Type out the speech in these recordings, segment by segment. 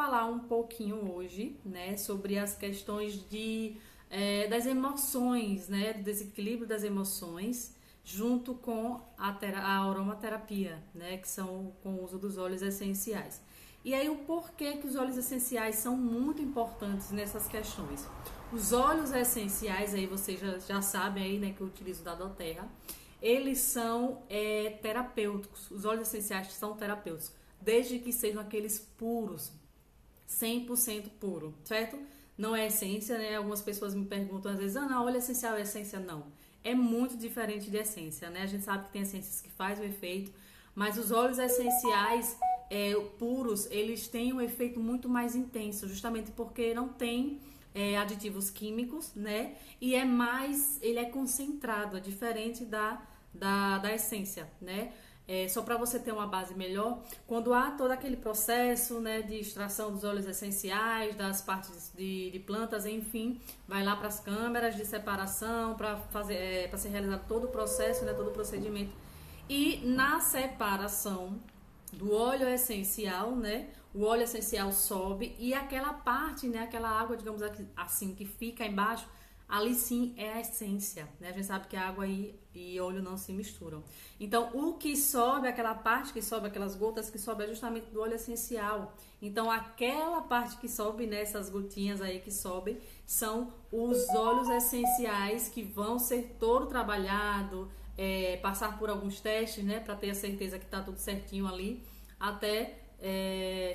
falar um pouquinho hoje, né, sobre as questões das emoções, né, do desequilíbrio das emoções, junto com a aromaterapia, né, que são com o uso dos óleos essenciais. E aí o porquê que os óleos essenciais são muito importantes nessas questões. Os óleos essenciais, aí vocês já sabem aí, né, que eu utilizo da doTERRA, eles são terapêuticos. Os óleos essenciais são terapêuticos, desde que sejam aqueles puros, 100% puro, certo? Não é essência, né? Algumas pessoas me perguntam às vezes, não, óleo essencial é essência? Não. É muito diferente de essência, né? A gente sabe que tem essências que fazem o efeito, mas os óleos essenciais puros, eles têm um efeito muito mais intenso, justamente porque não tem aditivos químicos, né? E ele é concentrado, é diferente da essência, né? Só para você ter uma base melhor, quando há todo aquele processo, né, de extração dos óleos essenciais, das partes de plantas, enfim, vai lá para as câmeras de separação para ser realizado todo o processo, né, todo o procedimento. E na separação do óleo essencial, né, o óleo essencial sobe e aquela parte, né, aquela água, digamos assim, que fica embaixo, ali sim é a essência, né? A gente sabe que água e óleo não se misturam. Então, o que sobe, aquela parte que sobe, aquelas gotas que sobe é justamente do óleo essencial. Então, aquela parte que sobe, né, essas gotinhas aí que sobem, são os óleos essenciais que vão ser todo trabalhado, passar por alguns testes, né, para ter a certeza que tá tudo certinho ali, até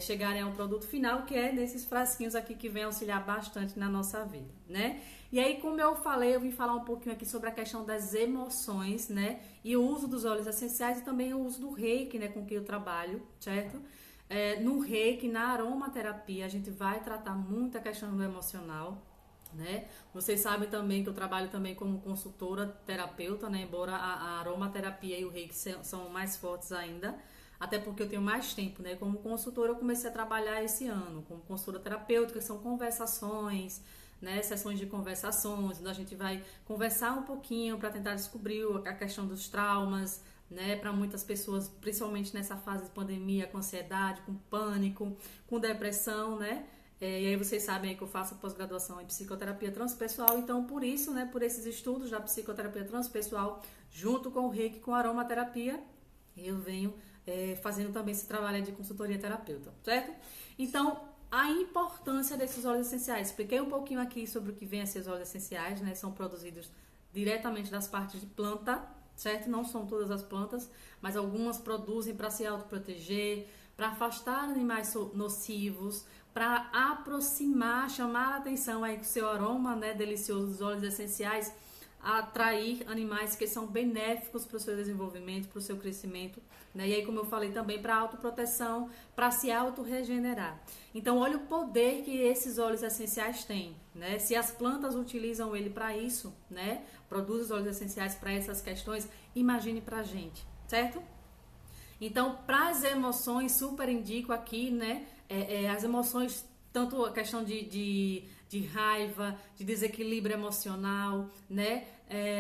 chegarem ao produto final, que é nesses frasquinhos aqui que vem auxiliar bastante na nossa vida, né? E aí, como eu falei, eu vim falar um pouquinho aqui sobre a questão das emoções, né? E o uso dos óleos essenciais e também o uso do reiki, né? Com que eu trabalho, certo? No reiki, na aromaterapia, a gente vai tratar muito a questão do emocional, né? Vocês sabem também que eu trabalho também como consultora terapeuta, né? Embora a aromaterapia e o reiki são mais fortes ainda, até porque eu tenho mais tempo, né? Como consultora, eu comecei a trabalhar esse ano como consultora terapêutica, que são conversações, né? Sessões de conversações, onde a gente vai conversar um pouquinho para tentar descobrir a questão dos traumas, né? Para muitas pessoas, principalmente nessa fase de pandemia, com ansiedade, com pânico, com depressão, né? E aí vocês sabem aí que eu faço pós-graduação em psicoterapia transpessoal, então por isso, né? Por esses estudos da psicoterapia transpessoal, junto com o reiki, com a aromaterapia, eu venho fazendo também esse trabalho de consultoria terapeuta, certo? Então, a importância desses óleos essenciais. Expliquei um pouquinho aqui sobre o que vem a ser os óleos essenciais, né? São produzidos diretamente das partes de planta, certo? Não são todas as plantas, mas algumas produzem para se autoproteger, para afastar animais nocivos, para aproximar, chamar a atenção aí com o seu aroma, né, delicioso dos óleos essenciais, atrair animais que são benéficos para o seu desenvolvimento, para o seu crescimento, né? E aí, como eu falei também, para autoproteção, para se autorregenerar. Então, olha o poder que esses óleos essenciais têm, né? Se as plantas utilizam ele para isso, né? Produzem os óleos essenciais para essas questões, imagine para a gente, certo? Então, para as emoções, super indico aqui, né? As emoções, tanto a questão de raiva, de desequilíbrio emocional, né?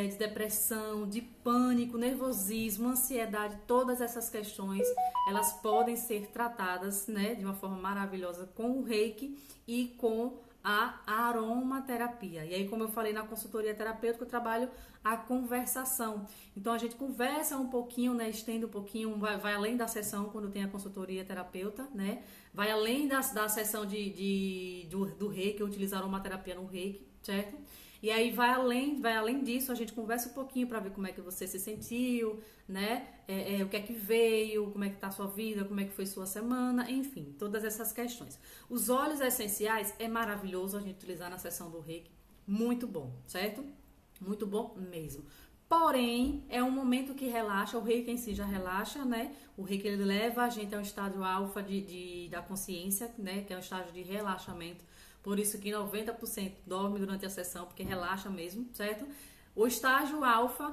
De depressão, de pânico, nervosismo, ansiedade, todas essas questões, elas podem ser tratadas, né, de uma forma maravilhosa com o reiki e com a aromaterapia. E aí, como eu falei na consultoria terapêutica, eu trabalho a conversação. Então, a gente conversa um pouquinho, né, estende um pouquinho, vai além da sessão quando tem a consultoria terapeuta, né? Vai além da sessão do reiki, utilizar a aromaterapia no reiki, certo? E aí vai além disso, a gente conversa um pouquinho para ver como é que você se sentiu, né? O que é que veio, como é que tá a sua vida, como é que foi sua semana, enfim, todas essas questões. Os óleos essenciais é maravilhoso a gente utilizar na sessão do reiki, muito bom, certo? Muito bom mesmo. Porém, é um momento que relaxa, o reiki em si já relaxa, né? O reiki ele leva a gente a um estágio alfa da consciência, né? Que é um estágio de relaxamento. Por isso que 90% dorme durante a sessão, porque relaxa mesmo, certo? O estágio alfa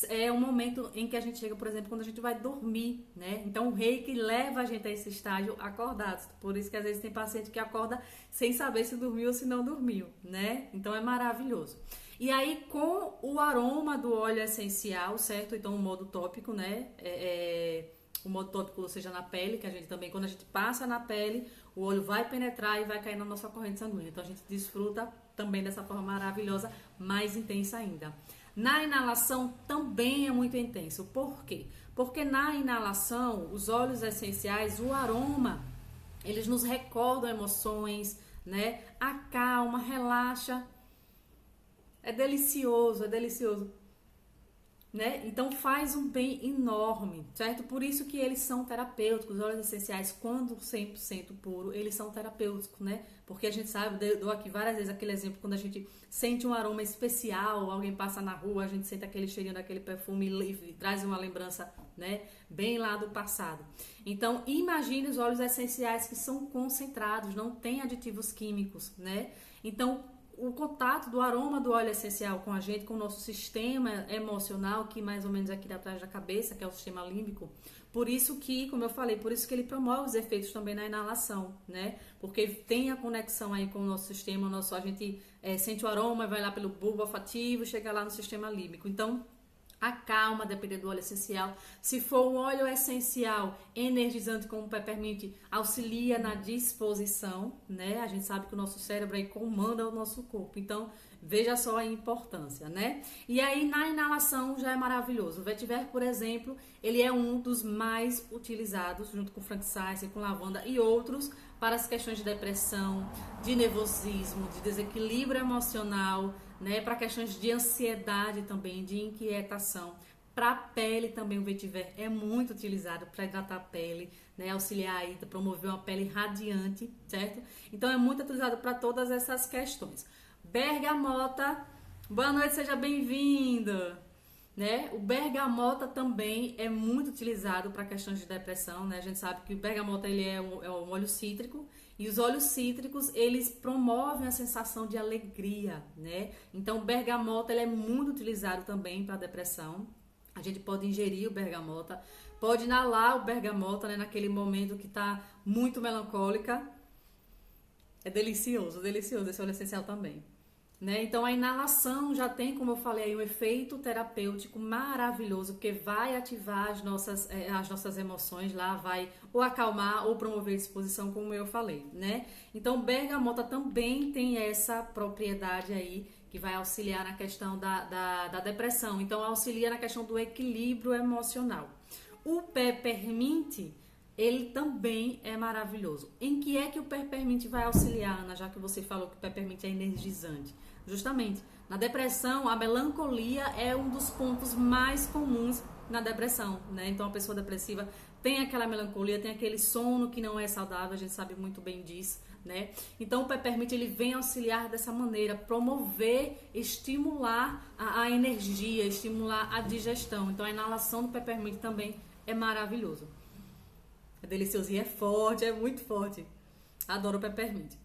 é o momento em que a gente chega, por exemplo, quando a gente vai dormir, né? Então o reiki leva a gente a esse estágio acordados. Por isso que às vezes tem paciente que acorda sem saber se dormiu ou se não dormiu, né? Então é maravilhoso. E aí com o aroma do óleo essencial, certo? Então o modo tópico, né? O modo tópico, ou seja, na pele, que a gente também, quando a gente passa na pele, o óleo vai penetrar e vai cair na nossa corrente sanguínea. Então a gente desfruta também dessa forma maravilhosa, mais intensa ainda. Na inalação também é muito intenso. Por quê? Porque na inalação, os óleos essenciais, o aroma, eles nos recordam emoções, né? Acalma, relaxa. É delicioso, né? Então faz um bem enorme, certo? Por isso que eles são terapêuticos. Os óleos essenciais, quando 100% puro, eles são terapêuticos, né? Porque a gente sabe, eu dou aqui várias vezes aquele exemplo, quando a gente sente um aroma especial, alguém passa na rua, a gente sente aquele cheirinho daquele perfume e traz uma lembrança, né? Bem lá do passado. Então, imagine os óleos essenciais que são concentrados, não tem aditivos químicos, né? Então, o contato do aroma do óleo essencial com a gente, com o nosso sistema emocional, que mais ou menos aqui atrás da cabeça, que é o sistema límbico. Por isso que, como eu falei, por isso que ele promove os efeitos também na inalação, né? Porque tem a conexão aí com o nosso sistema, a gente sente o aroma, vai lá pelo bulbo olfativo, chega lá no sistema límbico. Então, acalma, dependendo do óleo essencial. Se for um óleo essencial energizante como o peppermint, auxilia na disposição, né? A gente sabe que o nosso cérebro aí comanda o nosso corpo. Então, veja só a importância, né? E aí, na inalação já é maravilhoso. O vetiver, por exemplo, ele é um dos mais utilizados, junto com frankincense, com lavanda e outros, para as questões de depressão, de nervosismo, de desequilíbrio emocional, né, para questões de ansiedade também, de inquietação. Para a pele também o vetiver é muito utilizado para hidratar a pele, né, auxiliar aí, promover uma pele radiante, certo? Então é muito utilizado para todas essas questões. Bergamota, boa noite, seja bem-vindo! Né? O bergamota também é muito utilizado para questões de depressão, né? A gente sabe que o bergamota ele é um óleo cítrico e os óleos cítricos eles promovem a sensação de alegria, né? Então o bergamota ele é muito utilizado também para depressão. A gente pode ingerir o bergamota, pode inalar o bergamota, né? Naquele momento que está muito melancólica. É delicioso esse óleo essencial também. Né? Então a inalação já tem, como eu falei, aí, um efeito terapêutico maravilhoso, porque vai ativar as nossas emoções lá, vai ou acalmar ou promover disposição, como eu falei, né? Então bergamota também tem essa propriedade aí que vai auxiliar na questão da depressão, então auxilia na questão do equilíbrio emocional. O peppermint, ele também é maravilhoso. Em que é que o peppermint vai auxiliar, Ana, já que você falou que o peppermint é energizante? Justamente, na depressão, a melancolia é um dos pontos mais comuns na depressão, né? Então, a pessoa depressiva tem aquela melancolia, tem aquele sono que não é saudável, a gente sabe muito bem disso, né? Então, o peppermint, ele vem auxiliar dessa maneira, promover, estimular a energia, estimular a digestão. Então, a inalação do peppermint também é maravilhoso. É delicioso e é forte, é muito forte. Adoro o peppermint.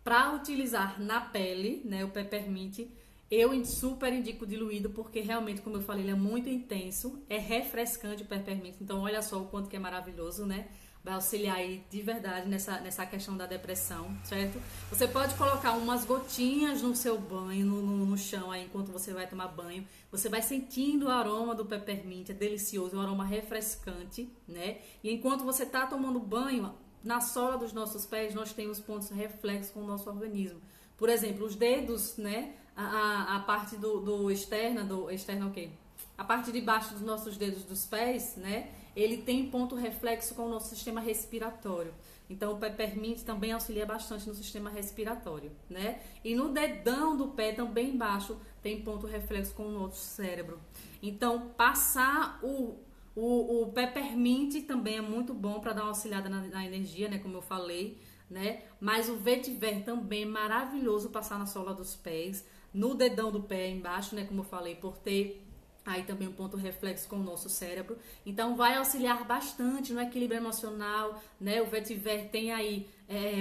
Para utilizar na pele, né, o peppermint, eu super indico diluído, porque realmente, como eu falei, ele é muito intenso, é refrescante o peppermint, então olha só o quanto que é maravilhoso, né? Vai auxiliar aí de verdade nessa questão da depressão, certo? Você pode colocar umas gotinhas no seu banho, no chão aí, enquanto você vai tomar banho, você vai sentindo o aroma do peppermint, é delicioso, é um aroma refrescante, né? E enquanto você tá tomando banho, na sola dos nossos pés, nós temos pontos reflexos com o nosso organismo. Por exemplo, os dedos, né? A parte do externa o quê? A parte de baixo dos nossos dedos dos pés, né? Ele tem ponto reflexo com o nosso sistema respiratório. Então, o peppermint também auxilia bastante no sistema respiratório, né? E no dedão do pé, também embaixo, tem ponto reflexo com o nosso cérebro. Então, passar o peppermint também é muito bom para dar uma auxiliada na energia, né? Como eu falei, né? Mas o vetiver também é maravilhoso passar na sola dos pés, no dedão do pé embaixo, né? Como eu falei, por ter aí também um ponto reflexo com o nosso cérebro. Então vai auxiliar bastante no equilíbrio emocional, né? O vetiver tem aí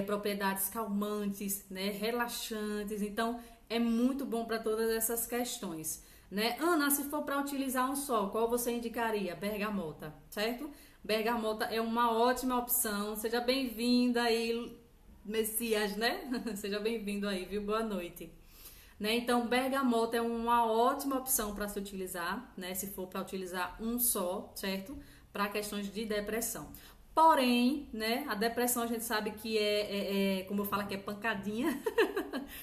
propriedades calmantes, né? Relaxantes. Então é muito bom para todas essas questões. Né? Ana, se for para utilizar um só, qual você indicaria? Bergamota, certo? Bergamota é uma ótima opção. Seja bem-vinda aí, Messias, né? Seja bem-vindo aí, viu? Boa noite. Né? Então, bergamota é uma ótima opção para se utilizar, né? Se for para utilizar um só, certo? Para questões de depressão. Porém, né, a depressão a gente sabe que como eu falo aqui, é pancadinha,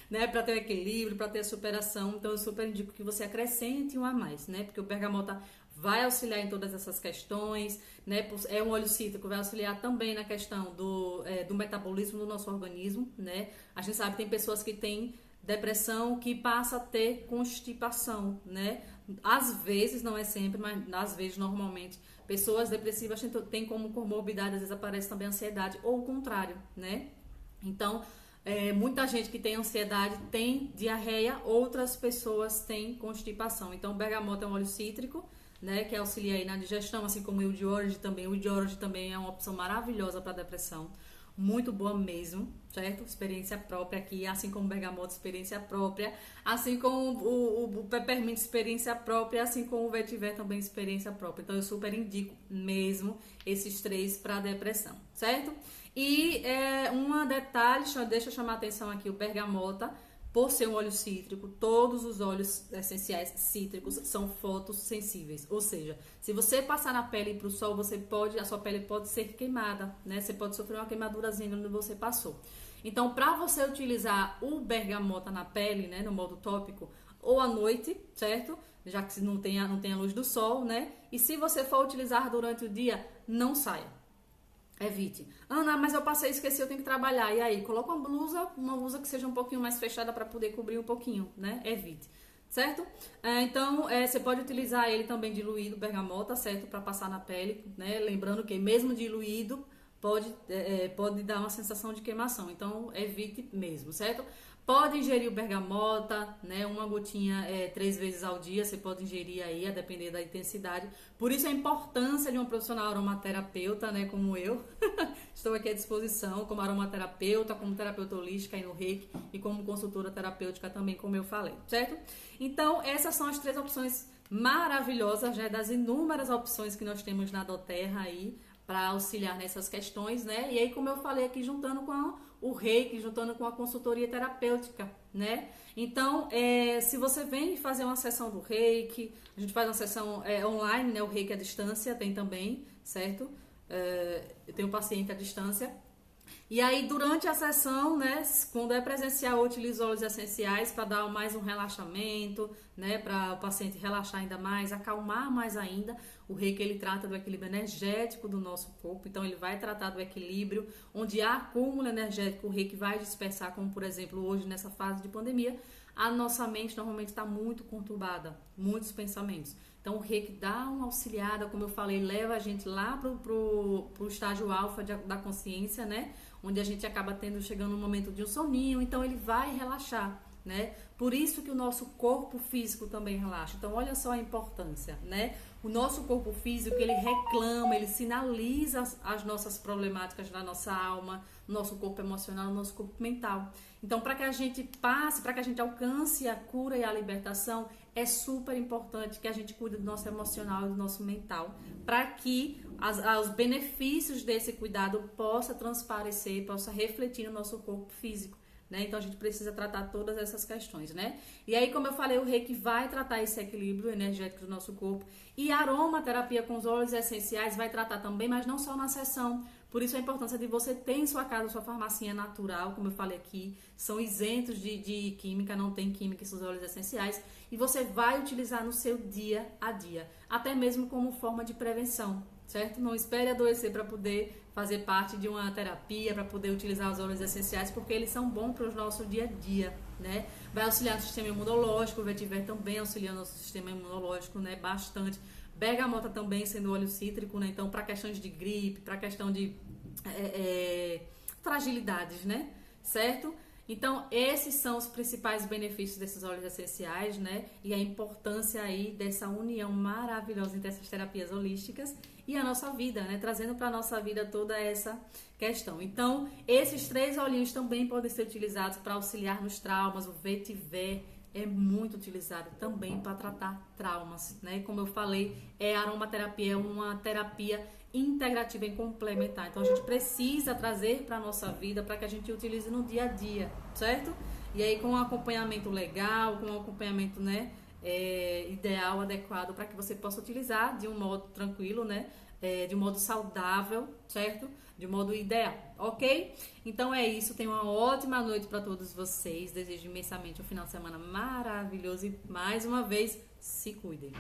né, para ter o equilíbrio, para ter a superação. Então eu super indico que você acrescente um a mais, né, porque o bergamota vai auxiliar em todas essas questões, né, é um óleo cítrico, vai auxiliar também na questão do metabolismo do nosso organismo, né. A gente sabe que tem pessoas que têm depressão que passa a ter constipação, né, às vezes, não é sempre, mas às vezes, normalmente, pessoas depressivas têm como comorbidade, às vezes aparece também ansiedade, ou o contrário, né? Então, muita gente que tem ansiedade tem diarreia, outras pessoas têm constipação. Então, o bergamota é um óleo cítrico, né, que auxilia aí na digestão, assim como o Wild Orange também. O Wild Orange também é uma opção maravilhosa para depressão. Muito boa mesmo, certo? Experiência própria aqui, assim como o bergamota, experiência própria, assim como o peppermint, experiência própria, assim como o vetiver também, experiência própria. Então eu super indico mesmo esses 3 para depressão, certo? E um detalhe, deixa eu chamar a atenção aqui, o bergamota, por ser um óleo cítrico, todos os óleos essenciais cítricos são fotossensíveis. Ou seja, se você passar na pele para o sol, a sua pele pode ser queimada, né? Você pode sofrer uma queimadurazinha onde você passou. Então, para você utilizar o bergamota na pele, né, no modo tópico, ou à noite, certo? Já que não tem a luz do sol, né? E se você for utilizar durante o dia, não saia. Evite. Ana, mas eu passei e esqueci, eu tenho que trabalhar. E aí, coloca uma blusa que seja um pouquinho mais fechada para poder cobrir um pouquinho, né? Evite. Certo? Então, você pode utilizar ele também diluído, bergamota, certo? Para passar na pele, né? Lembrando que mesmo diluído pode dar uma sensação de queimação. Então, evite mesmo, certo? Pode ingerir o bergamota, né? Uma gotinha 3 vezes ao dia, você pode ingerir aí, a depender da intensidade. Por isso a importância de um profissional aromaterapeuta, né? Como eu. Estou aqui à disposição como aromaterapeuta, como terapeuta holística aí no Reiki e como consultora terapêutica também, como eu falei, certo? Então, essas são as 3 opções maravilhosas, né? Das inúmeras opções que nós temos na doTERRA aí para auxiliar nessas questões, né? E aí, como eu falei aqui, juntando com o Reiki, juntando com a consultoria terapêutica, né? Então, se você vem fazer uma sessão do Reiki, a gente faz uma sessão online, né? O Reiki à distância tem também, certo? Eu tenho um paciente à distância. E aí, durante a sessão, né, quando é presencial, eu utilizo óleos essenciais para dar mais um relaxamento, né, para o paciente relaxar ainda mais, acalmar mais ainda. O Reiki, ele trata do equilíbrio energético do nosso corpo, então ele vai tratar do equilíbrio, onde há acúmulo energético, o Reiki vai dispersar, como por exemplo, hoje nessa fase de pandemia, a nossa mente normalmente está muito conturbada, muitos pensamentos. Então o Reiki dá uma auxiliada, como eu falei, leva a gente lá pro estágio alfa da consciência, né? Onde a gente acaba chegando no momento de um soninho, então ele vai relaxar, né? Por isso que o nosso corpo físico também relaxa. Então olha só a importância, né? O nosso corpo físico, ele reclama, ele sinaliza as nossas problemáticas da nossa alma, nosso corpo emocional, nosso corpo mental. Então, para que a gente passe, para que a gente alcance a cura e a libertação, é super importante que a gente cuide do nosso emocional e do nosso mental, para que os benefícios desse cuidado possa transparecer, possa refletir no nosso corpo físico. Né? Então a gente precisa tratar todas essas questões, né? E aí, como eu falei, o Reiki vai tratar esse equilíbrio energético do nosso corpo, e a aromaterapia com os óleos essenciais vai tratar também, mas não só na sessão. Por isso a importância de você ter em sua casa sua farmacinha natural, como eu falei aqui, são isentos de química, não tem química esses óleos essenciais, e você vai utilizar no seu dia a dia, até mesmo como forma de prevenção, certo? Não espere adoecer para poder fazer parte de uma terapia, para poder utilizar os óleos essenciais, porque eles são bons para o nosso dia a dia, né? Vai auxiliar no sistema imunológico, o vetiver também auxilia no nosso sistema imunológico, né? Bastante. Bergamota também sendo óleo cítrico, né? Então, para questões de gripe, para questão de fragilidades, né? Certo? Então, esses são os principais benefícios desses óleos essenciais, né? E a importância aí dessa união maravilhosa entre essas terapias holísticas e a nossa vida, né? Trazendo para a nossa vida toda essa questão. Então, esses 3 olhinhos também podem ser utilizados para auxiliar nos traumas. O vetiver é muito utilizado também para tratar traumas, né? Como eu falei, a aromaterapia é uma terapia integrativa e complementar. Então a gente precisa trazer para a nossa vida para que a gente utilize no dia a dia, certo? E aí com um acompanhamento legal, com um acompanhamento, né, ideal, adequado, para que você possa utilizar de um modo tranquilo, né, de modo saudável, certo? De modo ideal, ok? Então é isso, tenha uma ótima noite para todos vocês. Desejo imensamente um final de semana maravilhoso e mais uma vez, se cuidem.